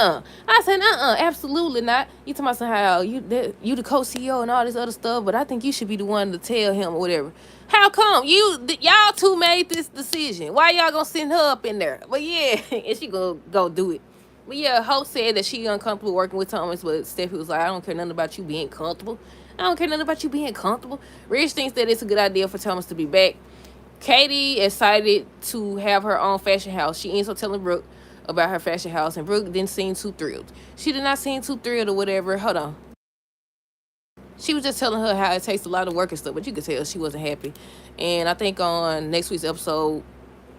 I said, absolutely not. You talking about how you the co-CEO and all this other stuff, but I think you should be the one to tell him or whatever. How come y'all two made this decision? Why y'all gonna send her up in there? But yeah, and she gonna go do it. But yeah, Hope said that she uncomfortable working with Thomas, but Steffi was like, I don't care nothing about you being comfortable. I don't care nothing about you being comfortable. Rich thinks that it's a good idea for Thomas to be back. Katie excited to have her own fashion house. She ends up telling Brooke about her fashion house, and Brooke didn't seem too thrilled. She did not seem too thrilled or whatever. Hold on. She was just telling her how it takes a lot of work and stuff, but you could tell she wasn't happy. And I think on next week's episode,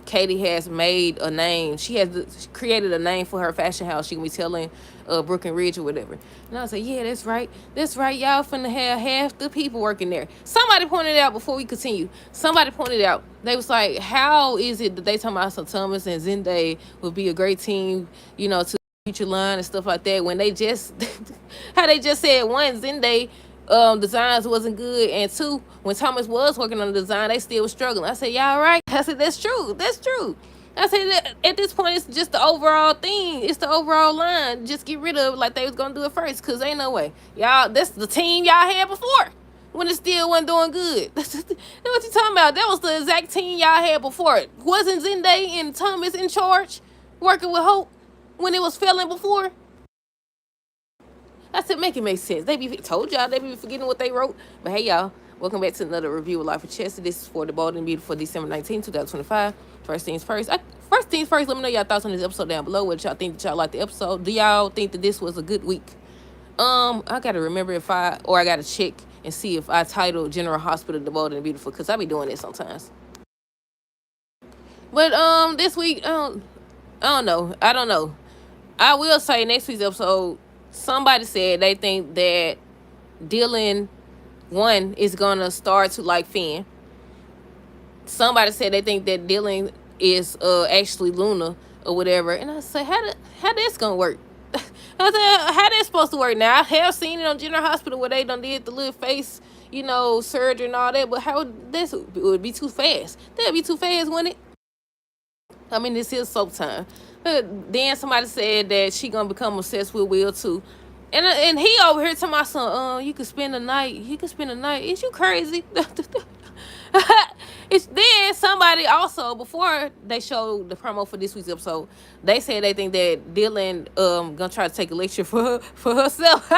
Katie has made a name. She has created a name for her fashion house. She can be telling Brooke and Ridge or whatever. And I was like, yeah, that's right. That's right. Y'all finna have half the people working there. Somebody pointed out before we continue. Somebody pointed out. They was like, how is it that they talking about some Thomas and Zende would be a great team, to future line and stuff like that when they just how they just said one, Zende designs wasn't good, and two, when Thomas was working on the design, they still was struggling. I said, y'all right? I said, that's true. I said, at this point, it's just the overall thing. It's the overall line. Just get rid of it like they was gonna do it first, because ain't no way. Y'all, that's the team y'all had before when it still wasn't doing good. That's what you talking about. That was the exact team y'all had before. Wasn't Zende and Thomas in charge working with Hope when it was failing before? I said, make it make sense. Told y'all they be forgetting what they wrote. But hey, y'all, welcome back to another review of Life with Chester. This is for the Bold and Beautiful for December 19, 2025. First things first, let me know y'all thoughts on this episode down below. What y'all think that y'all like the episode? Do y'all think that this was a good week? I gotta remember I gotta check and see if I titled General Hospital the Bold and Beautiful, because I be doing it sometimes. But this week, I don't know. I will say next week's episode, somebody said they think that Dylan 1 is gonna start to like Finn. Somebody said they think that Dylan is actually Luna or whatever. And I said, how that's gonna work? I said, how that's supposed to work? Now, I have seen it on General Hospital where they done did the little face, surgery and all that, but how this would be too fast. That'd be too fast, wouldn't it? I mean, this is soap time. But then somebody said that she gonna become obsessed with Will too. And he over here talking about some, you could spend the night. Is you crazy? Then somebody also, before they showed the promo for this week's episode, they said they think that Dylan gonna try to take a lecture for herself.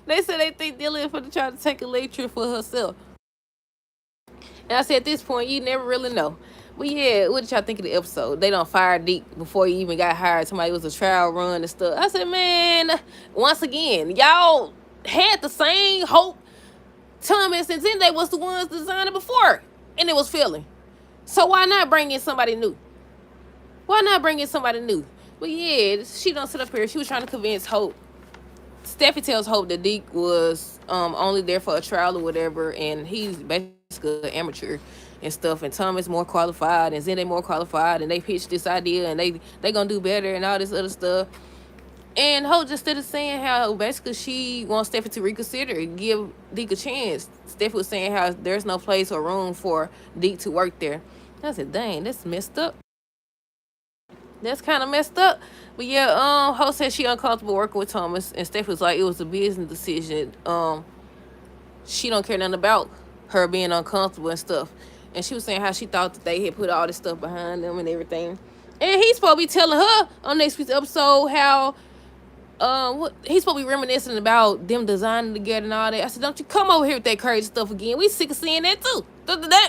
They said they think Dylan gonna try to take a lecture for herself. And I said, at this point, you never really know. But yeah, what did y'all think of the episode? They done fired Deke before he even got hired. Somebody was a trial run and stuff. I said, man, once again, y'all had the same Hope, Thomas, and Zende was the ones designing before, and it was failing. So why not bring in somebody new? But yeah, she done sit up here. She was trying to convince Hope. Steffi tells Hope that Deke was only there for a trial or whatever, and he's basically an amateur and stuff, and Thomas more qualified, and Zende more qualified, and they pitched this idea, and they gonna do better, and all this other stuff. And Hope just started saying how basically she wants Steffi to reconsider, give Deke a chance. Steffi was saying how there's no place or room for Deke to work there. I said, dang, that's messed up. That's kind of messed up. But yeah, Hope said she uncomfortable working with Thomas, and Steffi was like, it was a business decision. She don't care nothing about her being uncomfortable and stuff. And she was saying how she thought that they had put all this stuff behind them and everything. And he's supposed to be telling her on next week's episode how he's supposed to be reminiscing about them designing together and all that. I said, don't you come over here with that crazy stuff again. We sick of seeing that too.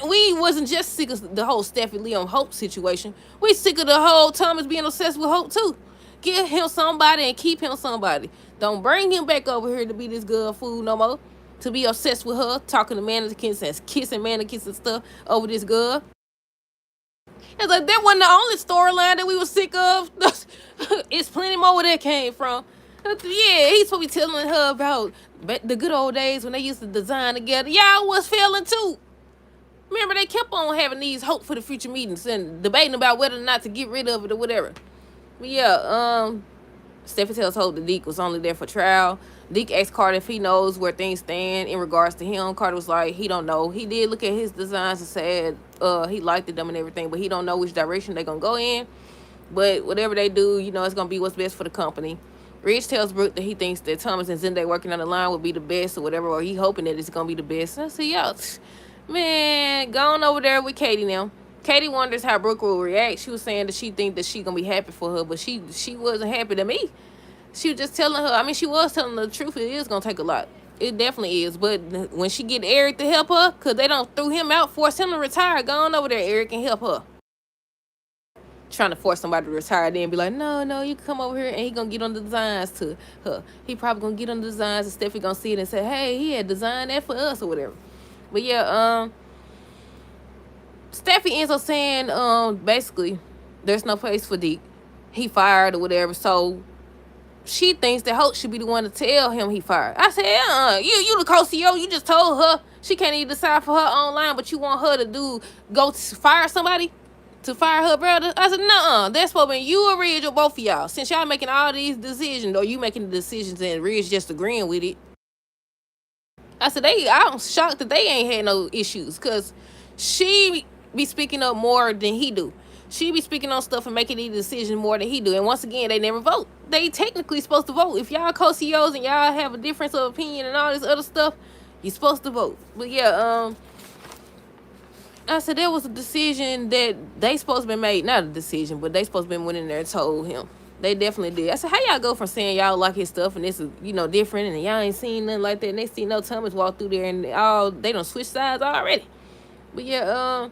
We wasn't just sick of the whole Steffi Leon Hope situation. We sick of the whole Thomas being obsessed with Hope too. Give him somebody and keep him somebody. Don't bring him back over here to be this good fool no more. To be obsessed with her, talking to mannequins and kissing mannequins and stuff over this girl. It's like that wasn't the only storyline that we were sick of. It's plenty more where that came from. Yeah, he's supposed to be telling her about the good old days when they used to design together. Y'all was failing too. Remember, they kept on having these hope for the future meetings and debating about whether or not to get rid of it or whatever. But yeah, Steffi tells Hope that Deke was only there for trial. Deke asked Carter if he knows where things stand in regards to him. Carter was like, he don't know. He did look at his designs and said he liked them and everything, but he don't know which direction they're going to go in. But whatever they do, it's gonna be what's best for the company. Ridge tells Brooke that he thinks that Thomas and Zendaya working on the line would be the best or whatever, or he hoping that it's gonna be the best. And I said, yo, man, going over there with Katie now. Katie wonders how Brooke will react. She was saying that she think that she gonna be happy for her, but she wasn't happy to me. She was just telling her. I mean, she was telling the truth. It is gonna take a lot. It definitely is. But when she get Eric to help her, cause they don't threw him out, force him to retire. Go on over there, Eric, and help her. Trying to force somebody to retire, then be like, no, you can come over here, and he gonna get on the designs to her. He probably gonna get on the designs, and Steffi gonna see it and say, hey, he had designed that for us or whatever. But yeah, Steffi ends up saying, basically, there's no place for Deke. He fired or whatever. So she thinks that Hope should be the one to tell him he fired. I said, you the co-CEO, you just told her she can't even decide for her online, but you want her to go fire somebody? To fire her brother? I said, nuh-uh. That's supposed to be you or Ridge or both of y'all. Since y'all making all these decisions, or you making the decisions and Ridge just agreeing with it. I said, I'm shocked that they ain't had no issues, because she be speaking up more than he do. She be speaking on stuff and making these decisions more than he do. And once again, they never vote. They technically supposed to vote. If y'all co-CEOs and y'all have a difference of opinion and all this other stuff, you're supposed to vote. But yeah, I said there was a decision that they supposed to be made. Not a decision, but they supposed to be went in there and told him. They definitely did. I said, how y'all go from saying y'all like his stuff and this is, different, and y'all ain't seen nothing like that. Next thing Thomas walked through there and they done switched sides already. But yeah,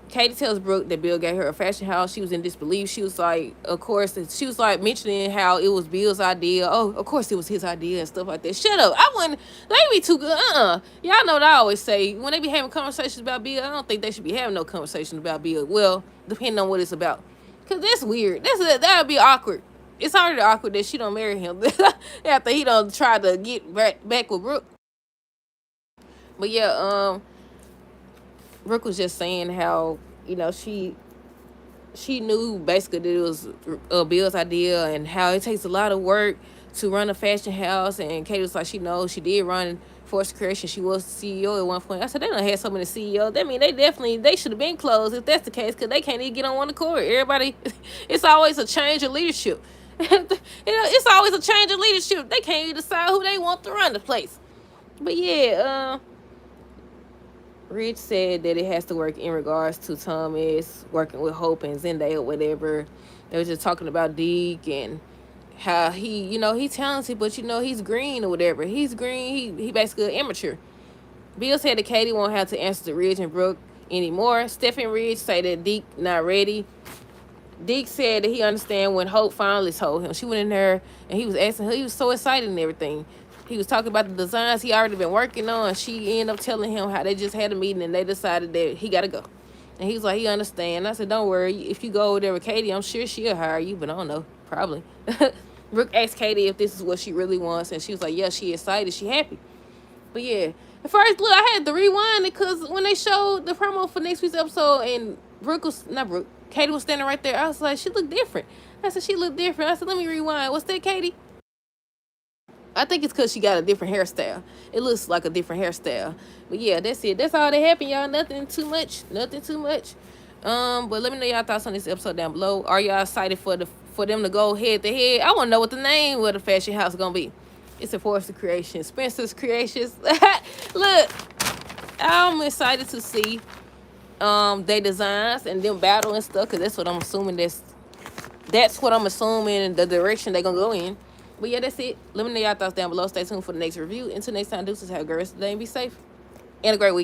Katie tells Brooke that Bill gave her a fashion house. She was in disbelief. She was like, of course, she was like mentioning how it was Bill's idea. Oh, of course it was his idea and stuff like that. Shut up. I wouldn't, they be too good. Y'all know what I always say. When they be having conversations about Bill, I don't think they should be having no conversation about Bill. Well, depending on what it's about. Because that's weird. That would be awkward. It's already awkward that she don't marry him after he don't try to get back with Brooke. But yeah, Brooke was just saying how, she knew basically that it was Bill's idea and how it takes a lot of work to run a fashion house. And Katie was like, she knows she did run Force Creation. She was the CEO at one point. I said, they don't have so many CEOs. That mean they should have been closed if that's the case, because they can't even get on one accord. Everybody, it's always a change of leadership. It's always a change of leadership. They can't even decide who they want to run the place. But yeah, Rich said that it has to work in regards to Thomas working with Hope and Zendaya or whatever. They were just talking about Deke and how he, he's talented, but he's green or whatever. He's green. He basically an amateur. Bill said that Katie won't have to answer to Ridge and Brooke anymore. Steph and Ridge say that Deke not ready. Deke said that he understand when Hope finally told him. She went in there and he was asking her. He was so excited and everything. He was talking about the designs he already been working on. She ended up telling him how they just had a meeting and they decided that he got to go. And he was like, he understand. I said, don't worry. If you go over there with Katie, I'm sure she'll hire you, but I don't know. Probably. Brooke asked Katie if this is what she really wants, and she was like, yeah, she excited. She happy. But yeah. At first, look, I had to rewind it because when they showed the promo for next week's episode and Katie was standing right there. I was like, she looked different. I said, she looked different. I said, let me rewind. What's that, Katie? I think it's because she got a different hairstyle. It looks like a different hairstyle. But yeah, that's it. That's all that happened, y'all. Nothing too much. But let me know y'all thoughts on this episode down below. Are y'all excited for them to go head to head? I want to know what the name of the fashion house is going to be. It's a Forrester Creation. Spencer's Creations. Look, I'm excited to see their designs and them battle and stuff, because that's what I'm assuming that's what I'm assuming the direction they're going to go in. But yeah, that's it. Let me know y'all thoughts down below. Stay tuned for the next review. Until next time, deuces. Have a great rest of the day and be safe. And a great week.